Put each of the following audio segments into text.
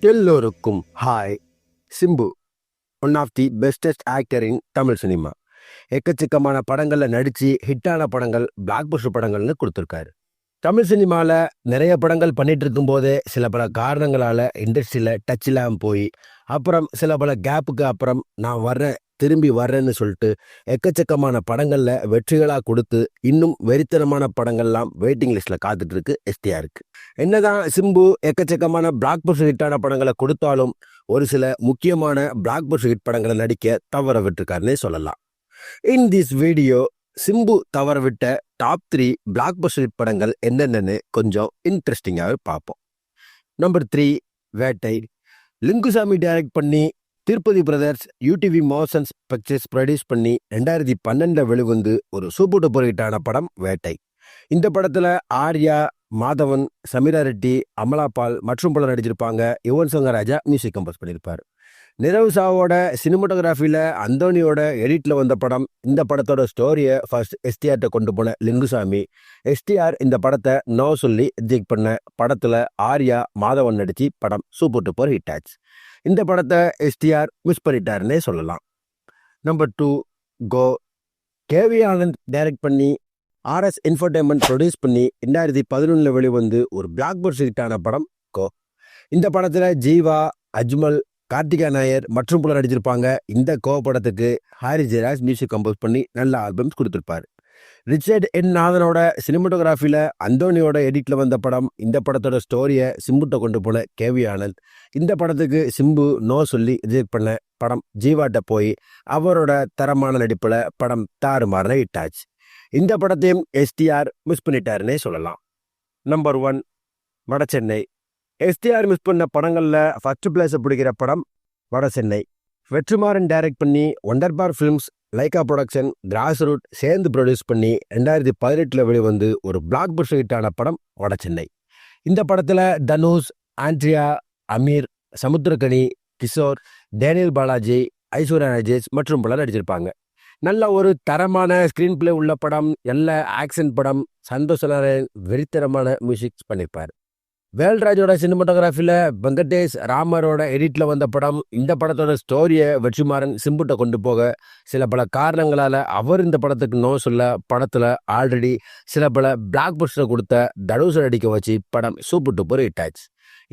எல்லோருக்கும் hi. Simbu one of the bestest actor in Tamil cinema. எக்கச்சக்கமான படங்களில் நடித்து ஹிட்டான படங்கள், பிளாக் பஸ்டர் படங்கள்னு கொடுத்துருக்காரு. தமிழ் சினிமாவில் நிறைய படங்கள் பண்ணிட்டு இருக்கும்போதே சில பல காரணங்களால் இண்டஸ்ட்ரியில் டச் இல்லாமல் போய் அப்புறம் சில பல கேப்புக்கு அப்புறம் நான் வர்றேன், திரும்பி வர்றேன்னு சொல்லிட்டு எக்கச்சக்கமான படங்களில் வெற்றிகளாக கொடுத்து இன்னும் வெறித்தனமான படங்கள்லாம் வெயிட்டிங் லிஸ்ட்டில் காத்துட்டு இருக்கு எஸ்டிஆருக்கு. என்னதான் சிம்பு எக்கச்சக்கமான பிளாக் பஸ்டர் ஹிட்டான படங்களை கொடுத்தாலும் ஒரு சில முக்கியமான பிளாக் பஸ்டர் ஹிட் படங்களை நடிக்க தவற விட்டுருக்காருன்னே சொல்லலாம். இன் திஸ் வீடியோ சிம்பு தவற விட்ட டாப் 3 பிளாக் பஸ்டர் ஹிட் படங்கள் என்னென்னு கொஞ்சம் இன்ட்ரெஸ்டிங்காகவே பார்ப்போம். நம்பர் 3, வேட்டை. லிங்குசாமி டைரக்ட் பண்ணி Tirupati brothers UDV motions pictures produce பண்ணி 2012 வெளிவந்து ஒரு சூப்பர் டூப்பர் ஹிட்டான படம் வேட்டை. இந்த படத்தில் ஆர்யா, மாதவன், சமீரா ரெட்டி, அமலா பால் மற்றும் பலர் நடிச்சிருப்பாங்க. யுவன் சங்கர் ராஜா மியூசிக் கம்போஸ் பண்ணியிருப்பார். நிரவ் சாவோட சினிமாட்டோகிராஃபியில் அந்தோனியோட எடிட்டில் வந்த படம். இந்த படத்தோட ஸ்டோரியை ஃபர்ஸ்ட் எஸ்டிஆர்ட்ட கொண்டு போன லிங்குசாமி, எஸ்டிஆர் இந்த படத்தை நோ சொல்லி எக்ஸிக்ட் பண்ண படத்தில் ஆர்யா, மாதவன் நடித்து படம் சூப்பர் டூப்பர் ஹிட் ஆச்சு. இந்த படத்தை எஸ்டிஆர் மிஸ் பண்ணிட்டாருன்னே சொல்லலாம். நம்பர் 2, கோ. கேவி ஆனந்த் டைரக்ட் பண்ணி RS என்டர்டெயின்மெண்ட் ப்ரொடியூஸ் பண்ணி 2011 வெளிவந்து ஒரு பிளாக் பஸ்டர் ஹிட்டான படம் கோ. இந்த படத்தில் ஜீவா, அஜ்மல், கார்த்திகா நாயர் மற்றும் பலர் நடிச்சிருப்பாங்க. இந்த கோ படத்துக்கு ஹாரி ஜெயராஜ் மியூசிக் கம்போஸ் பண்ணி நல்ல ஆல்பம்ஸ் கொடுத்துருப்பாரு. ரிச்சர்ட் என் நாதனோட சினிமாட்டோகிராஃபியில் அந்தோனியோட எடிட்டில் வந்த படம். இந்த படத்தோட ஸ்டோரியை சிம்புட்ட கொண்டு போன கேவி ஆனந்த் இந்த படத்துக்கு சிம்பு நோ சொல்லி ரிஜெக்ட் பண்ண படம் ஜீவாட்ட போய் அவரோட தரமான நடிப்பில் படம் தாறுமாற ஹிட் ஆச்சு. இந்த படத்தையும் எஸ்டிஆர் மிஸ் பண்ணிட்டாருன்னே சொல்லலாம். நம்பர் 1, வடசென்னை. எஸ்டிஆர் மிஸ் பண்ண படங்களில் ஃபர்ஸ்ட் பிளேஸை பிடிக்கிற படம் வடசென்னை. வெற்றிமாறன் டைரக்ட் பண்ணி Wunderbar films, Lyca production, grass root சேர்ந்து ப்ரொடியூஸ் பண்ணி 2018 வெளிவந்து ஒரு பிளாக் பஸ்டர் ஹிட்டான படம் வடசென்னை. இந்த படத்தில் தனுஷ், ஆண்ட்ரியா, அமீர், சமுத்திரகனி, கிஷோர், டேனியல் பாலாஜி, ஐஸ்வர்யா ராஜேஷ் மற்றும் பலர் நடிச்சிருப்பாங்க. நல்ல ஒரு தரமான ஸ்க்ரீன் பிளே உள்ள படம், எல்லா ஆக்ஷன் படம். சந்தோஷ் வெறித்தனமான மியூசிக்ஸ் பண்ணியிருப்பார். வேல்ராஜோட சினிமாட்டோகிராஃபியில் வெங்கடேஷ் ராமரோட எடிட்டில் வந்த படம். இந்த படத்தோட ஸ்டோரியை வெற்றிமாறன் சிம்புட்ட கொண்டு போக சில பல காரணங்களால் அவர் இந்த படத்துக்கு நோ சொல்ல படத்தில் ஆல்ரெடி சில பல பிளாக் பஸ்டரை கொடுத்த தனுஷை நடிக்க வச்சு படம் சூப்பர் டூப்பர் ஹிட் ஆச்சு.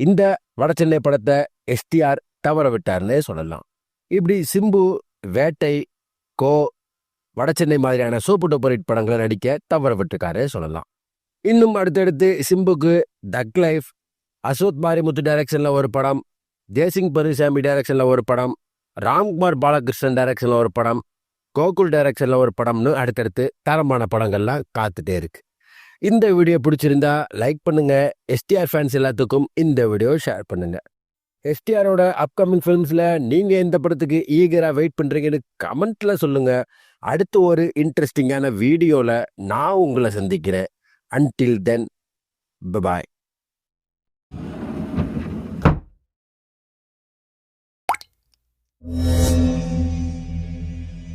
இந்த வடசென்னை படத்தை எஸ்டிஆர் தவற விட்டார்னே சொல்லலாம். இப்படி சிம்பு வேட்டை, கோ, வடசென்னை மாதிரியான சூப்பர் டூப்பர் ஹிட் படங்களை நடிக்க தவற விட்டுருக்காரே சொல்லலாம். இன்னும் அடுத்தடுத்து சிம்புக்கு தக் லைஃப், அசோத் மாரிமுத்து டைரக்ஷனில் ஒரு படம், ஜெய்சிங் பரிசாமி டைரக்ஷனில் ஒரு படம், ராம்குமார் பாலகிருஷ்ணன் டைரக்ஷனில் ஒரு படம், கோகுல் டைரக்ஷனில் ஒரு படம்னு அடுத்தடுத்து தரமான படங்கள்லாம் காத்துட்டே இருக்கு. இந்த வீடியோ பிடிச்சிருந்தா லைக் பண்ணுங்க. எஸ்டிஆர் ஃபேன்ஸ் எல்லாத்துக்கும் இந்த வீடியோ ஷேர் பண்ணுங்க. எஸ்டிஆரோட அப்கமிங் ஃபிலிம்ஸில் நீங்கள் எந்த படத்துக்கு ஈகராக வெயிட் பண்ணுறீங்கன்னு கமெண்ட்டில் சொல்லுங்கள். அடுத்து ஒரு இன்ட்ரெஸ்டிங்கான வீடியோவில் நான் உங்களை சந்திக்கிறேன். Until then, bye-bye.